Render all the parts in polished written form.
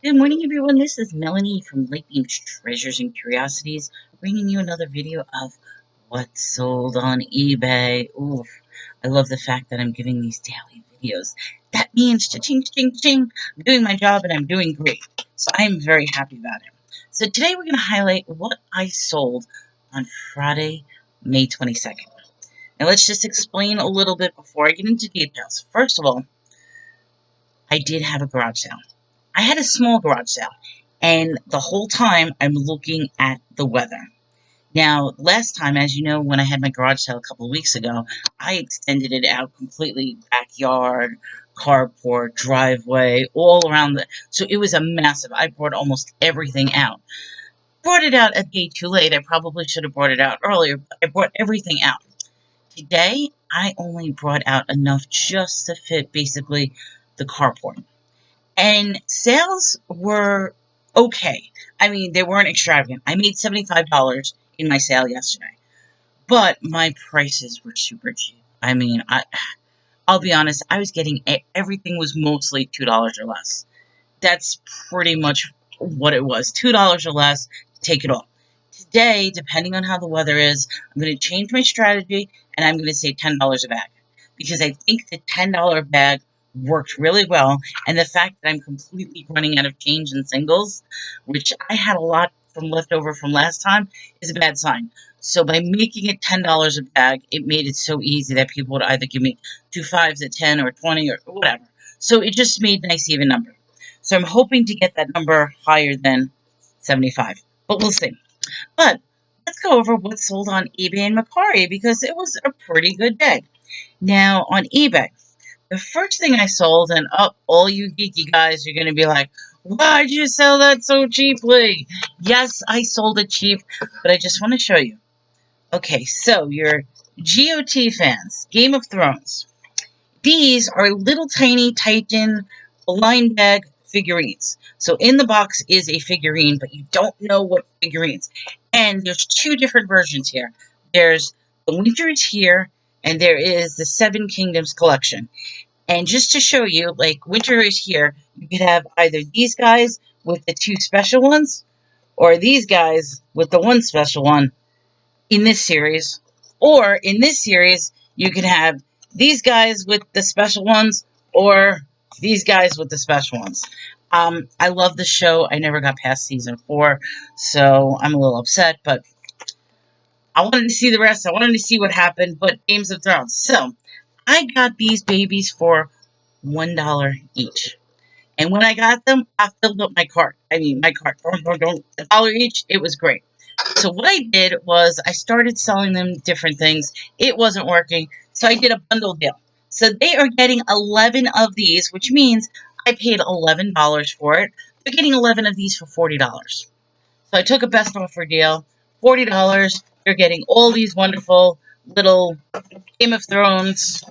Good morning, everyone. This is Melanie from Lightbeam's Treasures and Curiosities, bringing you another video of what's sold on eBay. Oof, I love the fact that I'm giving these daily videos. That means cha-ching, ching, ching. I'm doing my job and I'm doing great. So I'm very happy about it. So today we're going to highlight what I sold on Friday, May 22nd. Now let's just explain a little bit before I get into details. First of all, I did have a garage sale. I had a small garage sale, and the whole time I'm looking at the weather. Now, last time, as you know, when I had my garage sale a couple of weeks ago, I extended it out completely, backyard, carport, driveway, all around so it was a massive, I brought almost everything out. Brought it out a day too late. I probably should have brought it out earlier, but I brought everything out. Today, I only brought out enough just to fit basically the carport. And sales were okay. I mean, they weren't extravagant. I made $75 in my sale yesterday, but my prices were super cheap. I mean, I'll be honest, I was getting everything was mostly $2 or less. That's pretty much what it was. $2 or less, take it all. Today, depending on how the weather is, I'm going to change my strategy and I'm going to say $10 a bag because I think the $10 bag worked really well. And the fact that I'm completely running out of change in singles, which I had a lot from leftover from last time, is a bad sign. So by making it $10 a bag, it made it so easy that people would either give me 2 5s at 10 or 20 or whatever. So it just made a nice even number. So I'm hoping to get that number higher than 75, but we'll see. But let's go over what sold on eBay and Macari because it was a pretty good day. Now, on eBay, the first thing I sold, and all you geeky guys are going to be like, why'd you sell that so cheaply? Yes, I sold it cheap, but I just want to show you. Okay, so your GOT fans, Game of Thrones. These are little tiny Titan blind bag figurines. So in the box is a figurine, but you don't know what figurines. And there's two different versions here. There's the Winter is Here, and there is the Seven Kingdoms collection. And just to show you, like Winter is Here, you could have either these guys with the two special ones, or these guys with the one special one in this series. Or in this series, you can have these guys with the special ones or these guys with the special ones. I love the show. I never got past season 4, so I'm a little upset, but I wanted to see the rest. I wanted to see what happened, but Games of Thrones. So I got these babies for $1 each. And when I got them, I filled up my cart. I mean, my cart, $1 each. It was great. So what I did was I started selling them different things. It wasn't working, so I did a bundle deal. So they are getting 11 of these, which means I paid $11 for it. They're getting 11 of these for $40. So I took a best offer deal, $40. They're getting all these wonderful little Game of Thrones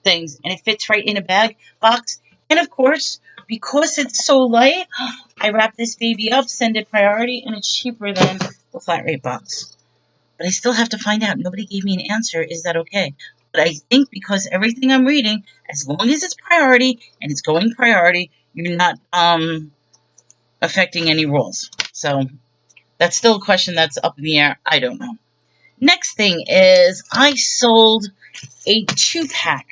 things, and it fits right in a bag box. And of course, because it's so light, I wrap this baby up, send it priority, and it's cheaper than the flat rate box. But I still have to find out. Nobody gave me an answer. Is that okay? But I think because everything I'm reading, as long as it's priority and it's going priority, you're not affecting any rules. So that's still a question that's up in the air. I don't know. Next thing is I sold a 2-pack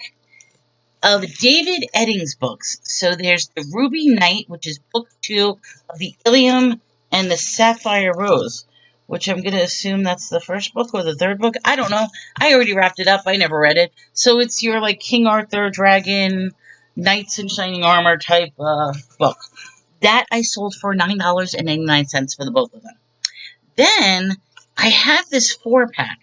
of David Eddings books. So there's the Ruby Knight, which is book 2 of the Ilium and the Sapphire Rose, which I'm going to assume that's the first book or the third book. I don't know. I already wrapped it up. I never read it. So it's your like King Arthur, Dragon, Knights in Shining Armor type book. That I sold for $9.99 for the both of them. Then I have this 4-pack.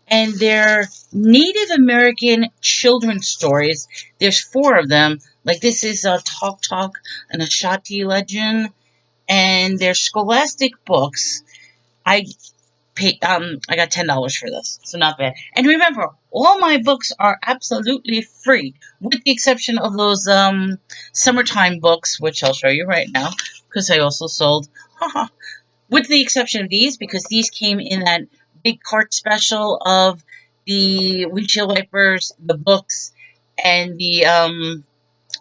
And they're Native American children's stories. There's 4 of them. Like this is a Talk Talk and a Shati legend, and they're scholastic books. I I got $10 for this, so not bad. And remember, all my books are absolutely free, with the exception of those summertime books, which I'll show you right now, because I also sold. With the exception of these, because these came in that big cart special of the windshield wipers, the books, and the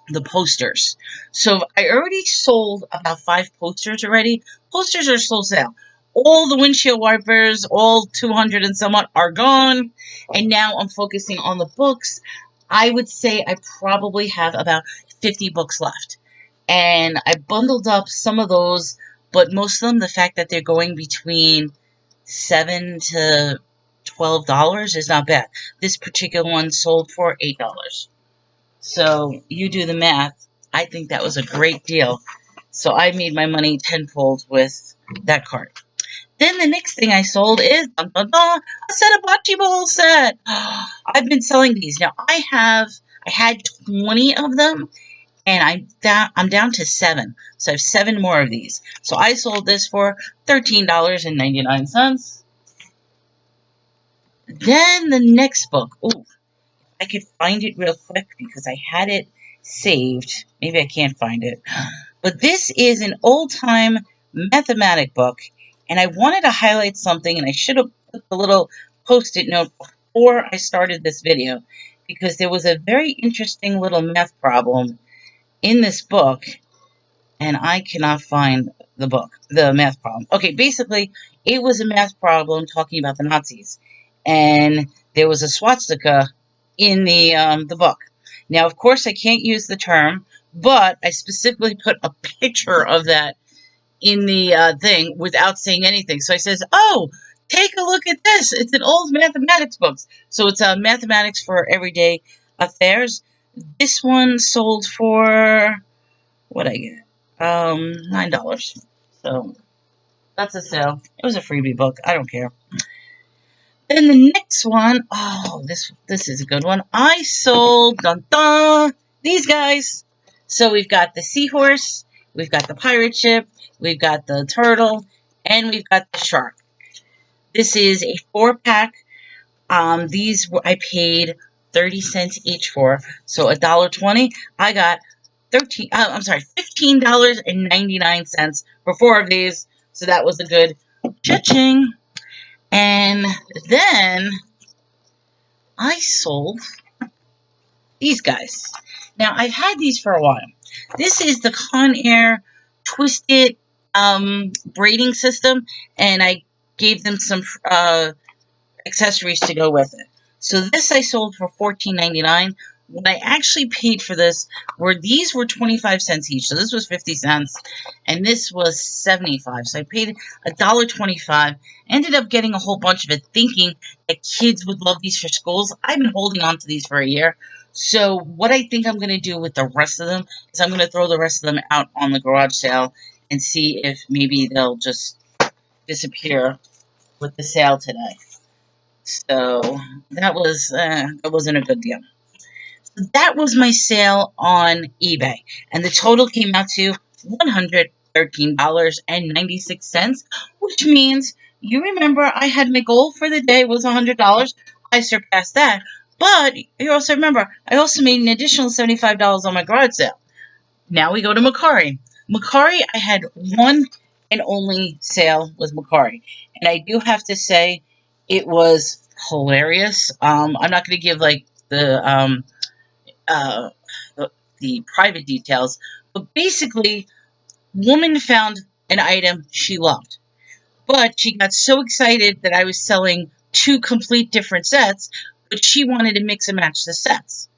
the posters. So I already sold about 5 posters already. Posters are slow sale. All the windshield wipers, all 200 and somewhat, are gone. And now I'm focusing on the books. I would say I probably have about 50 books left. And I bundled up some of those, but most of them, the fact that they're going between $7 to $12 is not bad. This particular one sold for $8. So you do the math. I think that was a great deal. So I made my money tenfold with that cart. Then the next thing I sold is dun, dun, dun, a set of bocce ball set. I've been selling these. Now I had 20 of them, and I'm down to 7. So I have 7 more of these. So I sold this for $13.99. Then the next book. Ooh, I could find it real quick because I had it saved. Maybe I can't find it. But this is an old-time mathematic book, and I wanted to highlight something, and I should have put the little post-it note before I started this video, because there was a very interesting little math problem in this book, and I cannot find the math problem. Okay, basically, it was a math problem talking about the Nazis, and there was a swastika in the book. Now, of course, I can't use the term, but I specifically put a picture of that in the thing without saying anything. So I says, "Oh, take a look at this. It's an old mathematics book." So it's mathematics for everyday affairs. This one sold for what I get? $9. So that's a sale. It was a freebie book. I don't care. Then the next one, oh, this is a good one. I sold dun, dun, these guys. So we've got the seahorse, we've got the pirate ship, we've got the turtle, and we've got the shark. This is a 4-pack. These I paid 30 cents each for, so $1.20. I got $15.99 for 4 of these. So that was a good cha-ching. And then I sold these guys. Now I've had these for a while. This is the Conair Twisted Braiding System, and I gave them some accessories to go with it. So this I sold for $14.99. What I actually paid for this these were 25 cents each. So this was 50 cents and this was 75. So I paid $1.25. Ended up getting a whole bunch of it thinking that kids would love these for schools. I've been holding on to these for a year. So what I think I'm going to do with the rest of them is I'm going to throw the rest of them out on the garage sale and see if maybe they'll just disappear with the sale today. So that wasn't a good deal. So that was my sale on eBay, and the total came out to $113.96, which means you remember I had my goal for the day was $100. I surpassed that, but you also remember I also made an additional $75 on my garage sale. Now we go to Macari. Macari, I had one and only sale with Macari, and I do have to say it was hilarious. I'm not going to give like uh, the private details, but basically, woman found an item she loved, but she got so excited that I was selling 2 complete different sets, but she wanted to mix and match the sets.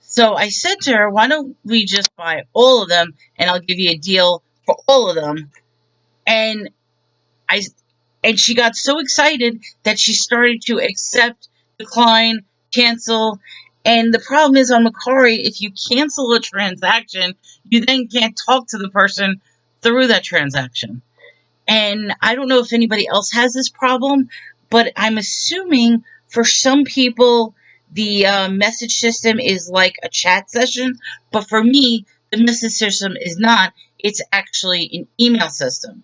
So I said to her, why don't we just buy all of them and I'll give you a deal for all of them. And I and she got so excited that she started to accept, decline, cancel. And the problem is on Macari, if you cancel a transaction, you then can't talk to the person through that transaction. And I don't know if anybody else has this problem, but I'm assuming for some people, the message system is like a chat session. But for me, the message system is not. It's actually an email system.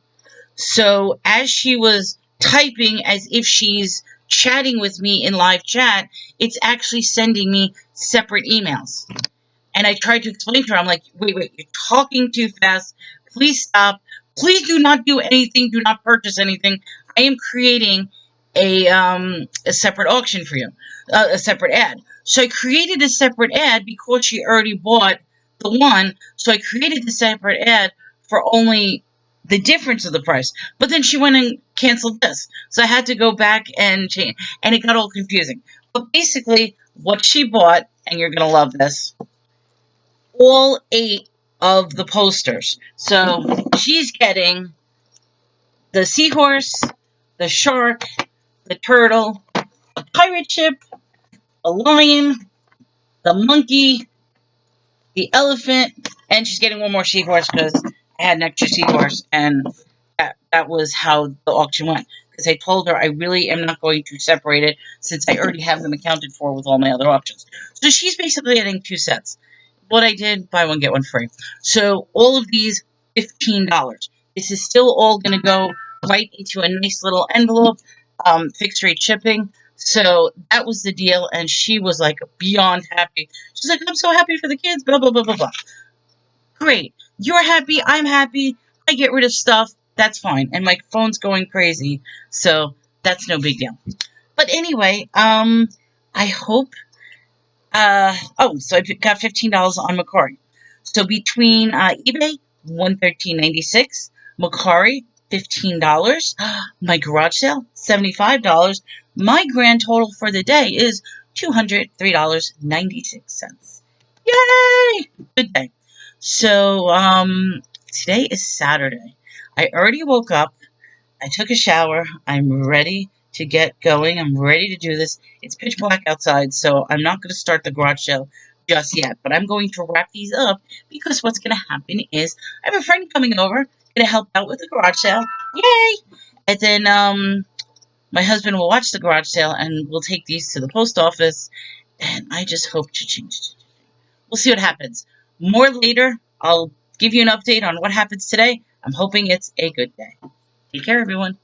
So as she was typing as if she's chatting with me in live chat, it's actually sending me separate emails. And I tried to explain to her, I'm like, wait, you're talking too fast. Please stop. Please do not do anything. Do not purchase anything. I am creating a separate auction for you, a separate ad. So I created a separate ad because she already bought the one, so I created the separate ad for only the difference of the price. But then she went and canceled this, so I had to go back and change, and it got all confusing. But basically, what she bought, and you're gonna love this, all 8 of the posters. So she's getting the seahorse, the shark, the turtle, a pirate ship, a lion, the monkey, the elephant, and she's getting one more seahorse because I had an extra seahorse, and that was how the auction went. Because I told her I really am not going to separate it since I already have them accounted for with all my other auctions. So she's basically getting 2 sets. What I did, buy one, get one free. So all of these, $15. This is still all going to go right into a nice little envelope, fixed rate shipping. So that was the deal, and she was like beyond happy. She's like, I'm so happy for the kids, blah, blah, blah, blah, blah. Great. You're happy, I'm happy. I get rid of stuff, that's fine. And my phone's going crazy, so that's no big deal. But anyway, I hope so I got $15 on Macari. So between eBay, $113.96, Macari, $15, my garage sale, $75. My grand total for the day is $203.96. Yay! Good day. So today is Saturday. I already woke up. I took a shower. I'm ready to get going. I'm ready to do this. It's pitch black outside, so I'm not going to start the garage sale just yet. But I'm going to wrap these up because what's going to happen is I have a friend coming over, going to help out with the garage sale. Yay! And then my husband will watch the garage sale, and we'll take these to the post office. And I just hope to change it. We'll see what happens. More later. I'll give you an update on what happens today. I'm hoping it's a good day. Take care, everyone.